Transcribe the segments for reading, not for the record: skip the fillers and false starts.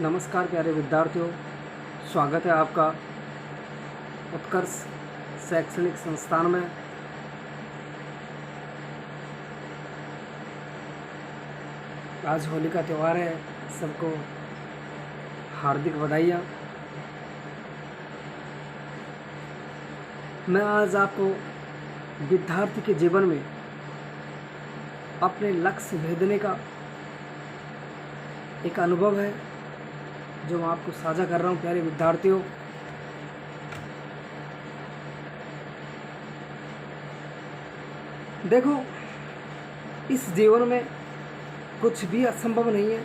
नमस्कार प्यारे विद्यार्थियों, स्वागत है आपका उत्कर्ष शैक्षणिक संस्थान में। आज होली का त्यौहार है, सबको हार्दिक बधाइयाँ। मैं आज आपको विद्यार्थी के जीवन में अपने लक्ष्य भेदने का एक अनुभव है जो मैं आपको साझा कर रहा हूँ। प्यारे विद्यार्थियों, देखो, इस जीवन में कुछ भी असंभव नहीं है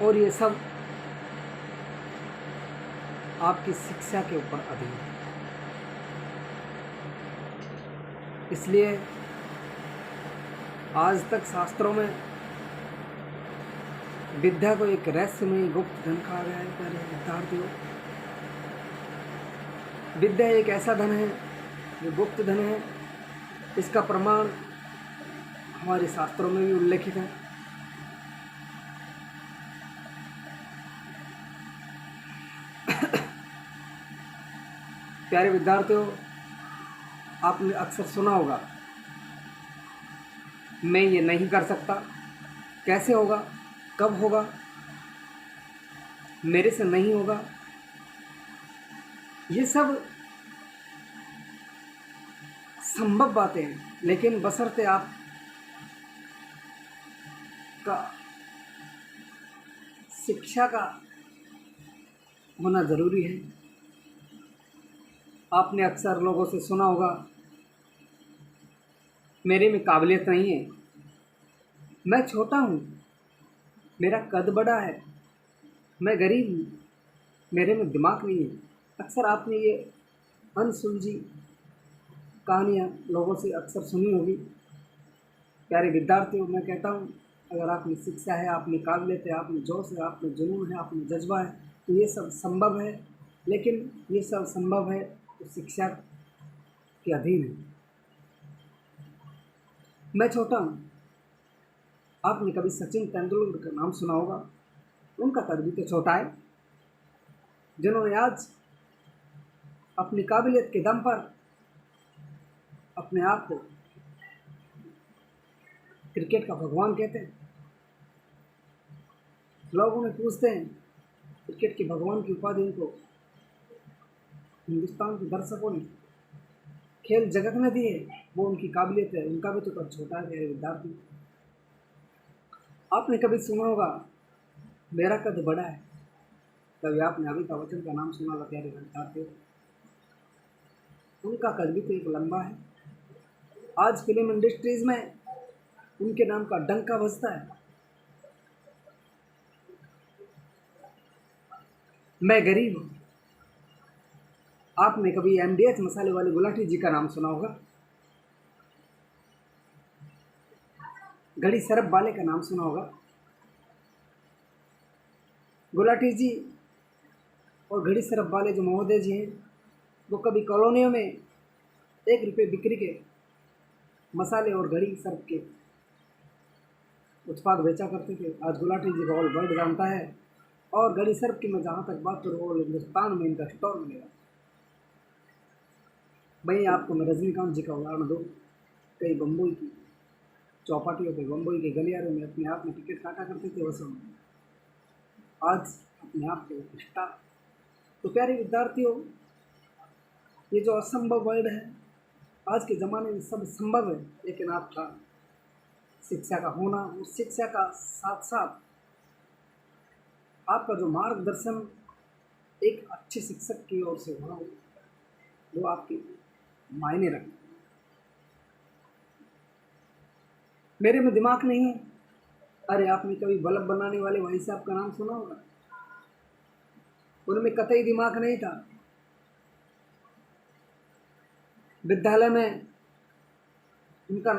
और ये सब आपकी शिक्षा के ऊपर अधीन है। इसलिए आज तक शास्त्रों में विद्या को एक रहस्यमयी गुप्त धन कहा गया है। प्यारे विद्यार्थियों, विद्या एक ऐसा धन है जो गुप्त धन है। इसका प्रमाण हमारे शास्त्रों में भी उल्लेखित है। प्यारे विद्यार्थियों, आपने अक्सर सुना होगा, मैं ये नहीं कर सकता, कैसे होगा, कब होगा, मेरे से नहीं होगा। ये सब संभव बातें हैं, लेकिन बशर्ते आप का शिक्षा का होना ज़रूरी है। आपने अक्सर लोगों से सुना होगा, मेरे में काबिलियत नहीं है, मैं छोटा हूँ, मेरा कद बड़ा है, मैं गरीब हूँ, मेरे में दिमाग नहीं है। अक्सर आपने ये अनसुलझी कहानियाँ लोगों से अक्सर सुनी होगी। प्यारे विद्यार्थियों, मैं कहता हूँ, अगर आप में शिक्षा है, आप में काबिलियत है, आप में जोश है, आप में जुनून है, आप में जज्बा है, तो ये सब संभव है। लेकिन ये सब संभव है तो शिक्षा के अधीन है। मैं छोटा हूँ, आपने कभी सचिन तेंदुलकर का नाम सुना होगा। उनका कद भी तो छोटा है, जिन्होंने आज अपनी काबिलियत के दम पर अपने आप को क्रिकेट का भगवान कहते हैं। लोग उन्हें पूछते हैं, क्रिकेट के भगवान की उपाधि उनको हिंदुस्तान के दर्शकों ने, खेल जगत में दी है। वो उनकी काबिलियत है, उनका भी तो कद छोटा है। मेरे विद्यार्थी, आपने कभी सुना होगा, मेरा कद बड़ा है। कभी आपने अमिताभ बच्चन का नाम सुना होगा। प्यारे विद्यार्थी, उनका कद भी तो एक लंबा है। आज फिल्म इंडस्ट्रीज में उनके नाम का डंका बजता है। मैं गरीब हूँ। आपने कभी एमडीएच मसाले वाले गुलाटी जी का नाम सुना होगा। घड़ी सरफ वाले का नाम सुना होगा। गुलाटी जी और घड़ी सरफ वाले जो महोदय जी हैं, वो कभी कॉलोनियों में 1 रुपये बिक्री के मसाले और घड़ी सरफ के उत्पाद बेचा करते थे। आज गुलाटी जी को ऑल वर्ल्ड जानता है। और घड़ी सरफ की मैं जहाँ तक बात करूँ, ऑल हिंदुस्तान में इनका स्टोर मिलेगा। भाई, आपको मैं रजनीकांत जी का उदाहरण दूँ। कई बम्बई की चौपाटियों पे, बम्बई के गलियारों में अपने आप में टिकट काटा करते थे। वैसे आज अपने आप को स्टार। तो प्यारे विद्यार्थियों, ये जो असंभव वर्ल्ड है, आज के ज़माने में सब संभव है। लेकिन आपका शिक्षा का होना, उस शिक्षा का साथ साथ आपका जो मार्गदर्शन एक अच्छे शिक्षक की ओर से होना, वो आपके मायने रखते। मेरे में दिमाग नहीं है। अरे, आपने कभी बल्ब बनाने वाले भाई साहब का नाम सुना होगा। उनमें कतई दिमाग नहीं था। विद्यालय में उनका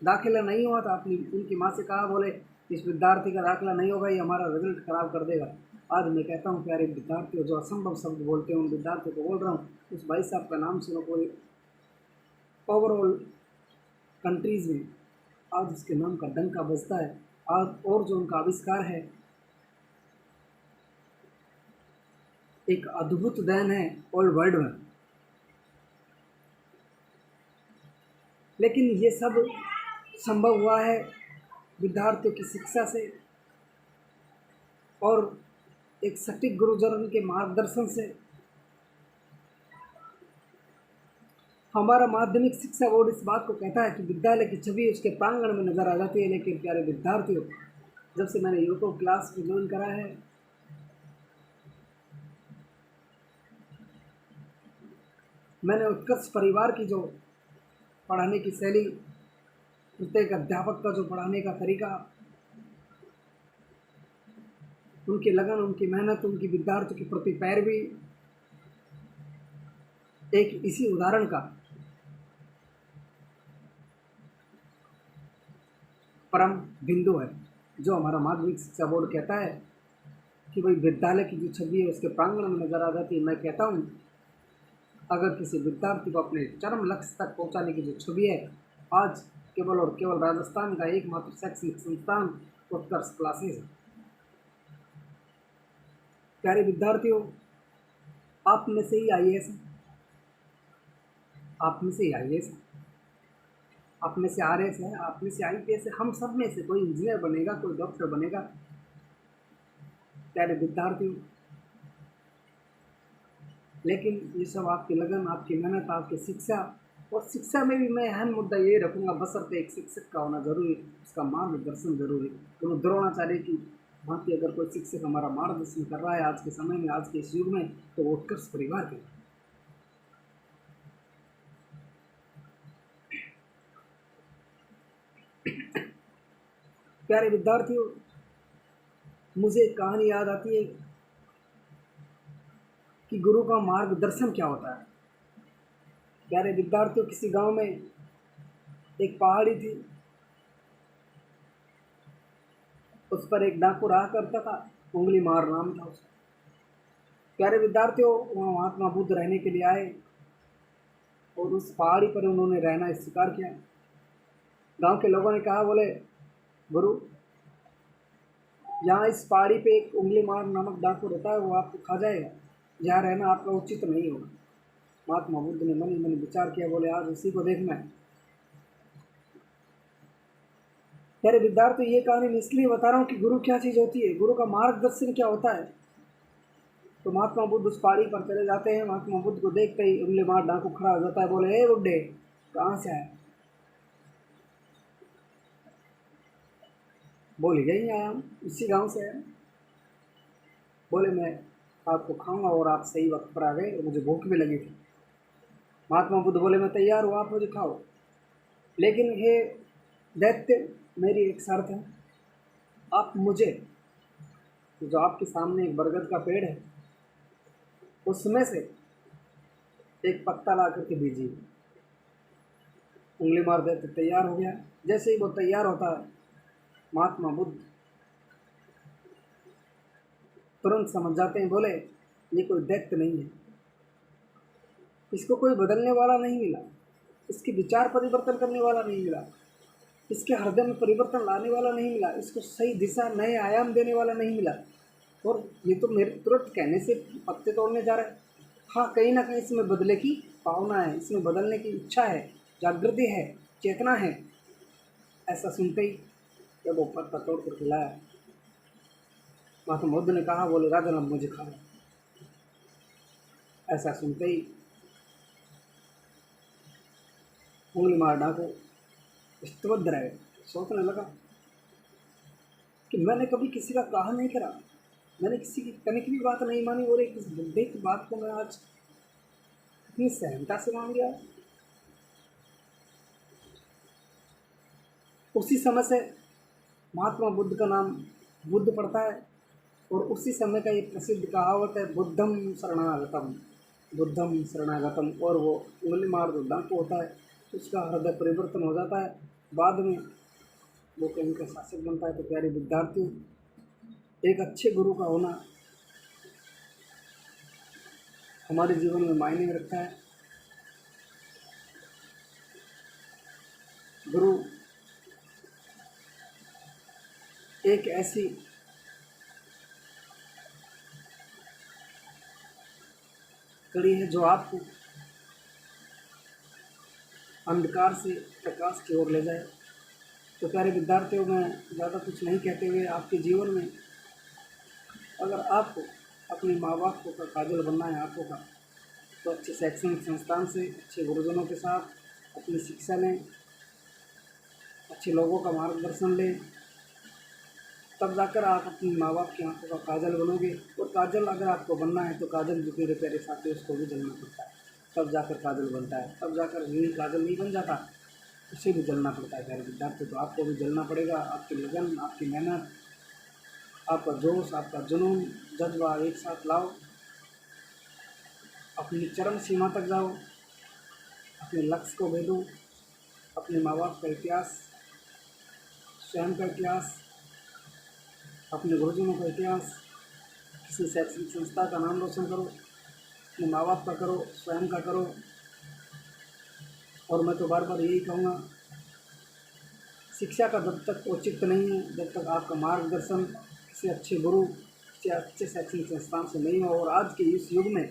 दाखिला नहीं हुआ था। अपनी उनकी माँ से कहा, बोले इस विद्यार्थी का दाखिला नहीं होगा, ये हमारा रिजल्ट खराब कर देगा। आज मैं कहता हूँ, प्यारे विद्यार्थियों, जो असंभव शब्द बोलते हैं उन विद्यार्थियों को बोल रहा हूँ, उस भाई साहब का नाम सुनो। पूरी ओवरऑल कंट्रीज़ में आज उसके नाम का डंका बजता है। आज और जो उनका आविष्कार है, एक अद्भुत देन है ऑल वर्ल्ड में। लेकिन ये सब संभव हुआ है विद्यार्थियों की शिक्षा से और एक सटीक गुरुजन के मार्गदर्शन से। हमारा माध्यमिक शिक्षा बोर्ड इस बात को कहता है कि विद्यालय की छवि उसके प्रांगण में नजर आ जाती है। लेकिन प्यारे विद्यार्थियों, जब से मैंने यूट्यूब क्लास को ज्वाइन करा है, मैंने उत्कर्ष परिवार की जो पढ़ाने की शैली, प्रत्येक अध्यापक का जो पढ़ाने का तरीका, उनकी लगन, उनकी मेहनत, उनकी विद्यार्थियों के प्रति पैरवी, एक इसी उदाहरण का परम बिंदु है। जो हमारा माध्यमिक शिक्षा बोर्ड कहता है कि भाई विद्यालय की जो छवि है उसके प्रांगण में नजर आ जाती है। मैं कहता हूँ, अगर किसी विद्यार्थी को अपने चरम लक्ष्य तक पहुंचाने की जो छवि है, आज केवल और केवल राजस्थान का एकमात्र शैक्षणिक संस्थान उत्कर्ष क्लासेस है। प्यारे विद्यार्थियों, आप में से ही आईएएस है, आप में से ही आईएएस है, आप में से आरएस है, आप में से आईपीएस है। हम सब में से कोई इंजीनियर बनेगा, कोई डॉक्टर बनेगा। प्यारे विद्यार्थियों, लेकिन ये सब आपकी लगन, आपकी मेहनत, आपकी शिक्षा, और शिक्षा में भी मैं अहम मुद्दा ये रखूँगा, बशर्ते एक शिक्षक का होना जरूरी है, उसका मार्गदर्शन जरूरी है। तो द्रोणाचार्य की भांति अगर कोई शिक्षक हमारा मार्गदर्शन कर रहा है आज के समय में, आज के इस युग में, तो वो उत्कर्ष परिवार के। प्यारे विद्यार्थियों, मुझे एक कहानी याद आती है कि गुरु का मार्गदर्शन क्या होता है। प्यारे विद्यार्थियों, किसी गांव में एक पहाड़ी थी, उस पर एक डाकू रहा करता था, उंगली मार नाम था उसका। प्यारे विद्यार्थियों, वहाँ महात्मा बुद्ध रहने के लिए आए और उस पहाड़ी पर उन्होंने रहना स्वीकार किया। गांव के लोगों ने कहा, बोले गुरु, यहाँ इस पहाड़ी पे एक उंगली मार नामक डाकू रहता है, वो आपको खा जाएगा, यहाँ रहना आपका उचित नहीं होगा। महात्मा बुद्ध ने मन ही मन विचार किया, बोले आज उसी को देखना है। मेरे विद्यार्थी, ये कहानी मैं इसलिए बता रहा हूँ कि गुरु क्या चीज़ होती है, गुरु का मार्गदर्शन क्या होता है। तो महात्मा बुद्ध उस पहाड़ी पर चले जाते हैं। महात्मा बुद्ध को देखते ही उंगली मार डाकू खड़ा हो जाता है, बोले ए बुड्ढे, कहाँ से आए? बोले यहीं आया हूँ, इसी गांव से आया। बोले मैं आपको खाऊंगा और आप सही वक्त पर आ गए और मुझे भूख भी लगी थी। महात्मा बुद्ध बोले मैं तैयार हूँ, आप मुझे खाओ, लेकिन हे दैत्य, मेरी एक शर्त है, आप मुझे, जो आपके सामने एक बरगद का पेड़ है, उसमें से एक पत्ता ला करके दीजिए। उंगली मार देते तैयार हो गया। जैसे ही वो तैयार होता है, महात्मा बुद्ध तुरंत समझ जाते हैं, बोले ये कोई दैत्य नहीं है, इसको कोई बदलने वाला नहीं मिला, इसके विचार परिवर्तन करने वाला नहीं मिला, इसके हृदय में परिवर्तन लाने वाला नहीं मिला, इसको सही दिशा, नए आयाम देने वाला नहीं मिला। और ये तो मेरे तुरंत कहने से पत्ते तोड़ने जा रहा है। हाँ, कहीं ना कहीं इसमें बदले की भावना है, इसमें बदलने की इच्छा है, जागृति है, चेतना है। ऐसा सुनते ही जब वो पत्ता तोड़ कर खिलाया, महात्मा बुद्ध ने कहा, बोले राजन अब मुझे खाओ। ऐसा सुनते ही उंगली मार डाकू स्तब्ध रहे, सोचने लगा कि मैंने कभी किसी का कहा नहीं करा, मैंने किसी की तनिक भी बात नहीं मानी, और एक इस बुड्ढे की बात को मैं आज इतनी सहनता से मान गया। उसी समय से महात्मा बुद्ध का नाम बुद्ध पड़ता है, और उसी समय का एक प्रसिद्ध कहावत है, बुद्धम शरणागतम, बुद्धम शरणागतम। और वो उंगली मार जो डाकू होता है, उसका हृदय परिवर्तन हो जाता है, बाद में वो कहीं का शासक बनता है। तो प्यारे विद्यार्थियों, एक अच्छे गुरु का होना हमारे जीवन में मायने रखता है। गुरु एक ऐसी कड़ी है जो आपको अंधकार से प्रकाश की ओर ले जाए। तो प्यारे विद्यार्थियों, मैं ज़्यादा कुछ नहीं कहते हुए आपके जीवन में अगर आपको अपने माँ बाप को का काजल बनना है आँखों का, तो अच्छे शैक्षणिक संस्थान से अच्छे गुरुजनों के साथ अपनी शिक्षा लें, अच्छे लोगों का मार्गदर्शन लें, तब जाकर आप अपनी माँ बाप की आँखों का काजल बनोगे। और काजल अगर आपको बनना है तो काजल जो मेरे प्यारे साथी उसको भी जलना पड़ता है, तब जाकर काजल बनता है, तब जाकर यूँ काजल नहीं बन जाता, उसे भी जलना पड़ता है। प्यारे विद्यार्थी, तो आपको भी जलना पड़ेगा। आपकी लगन, आपकी मेहनत, आपका जोश, आपका जुनून, जज्बा एक साथ लाओ, अपनी चरम सीमा तक जाओ, अपने लक्ष्य को भेदो, अपने माँ बाप का इतिहास, स्वयं का इतिहास, अपने गुरुजनों का इतिहास, किसी शैक्षणिक संस्था का नाम रोशन करो, अपने माँ बाप का करो, स्वयं का करो। और मैं तो बार बार यही कहूँगा, शिक्षा का जब तक औचित्य नहीं है, जब तक आपका मार्गदर्शन किसी अच्छे गुरु, किसी अच्छे शैक्षणिक संस्थान से नहीं हो। और आज के इस युग में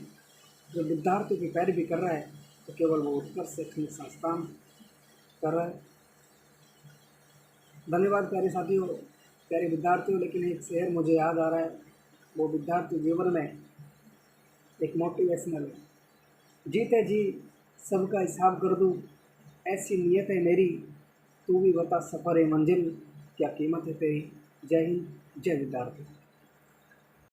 जो विद्यार्थियों की पैरवी कर रहा है, तो केवल वो उत्कृष्ट शैक्षणिक संस्थान कर रहा है। धन्यवाद प्यारे साथियों, प्यारे विद्यार्थियों। लेकिन एक शेर मुझे याद आ रहा है, वो विद्यार्थी जीवन में एक मोटिवेशनल है। जीते जी सबका हिसाब कर दूँ, ऐसी नीयत है मेरी, तू भी बता सफ़र है मंजिल क्या कीमत है तेरी। जय हिंद, जय विद्यार्थी।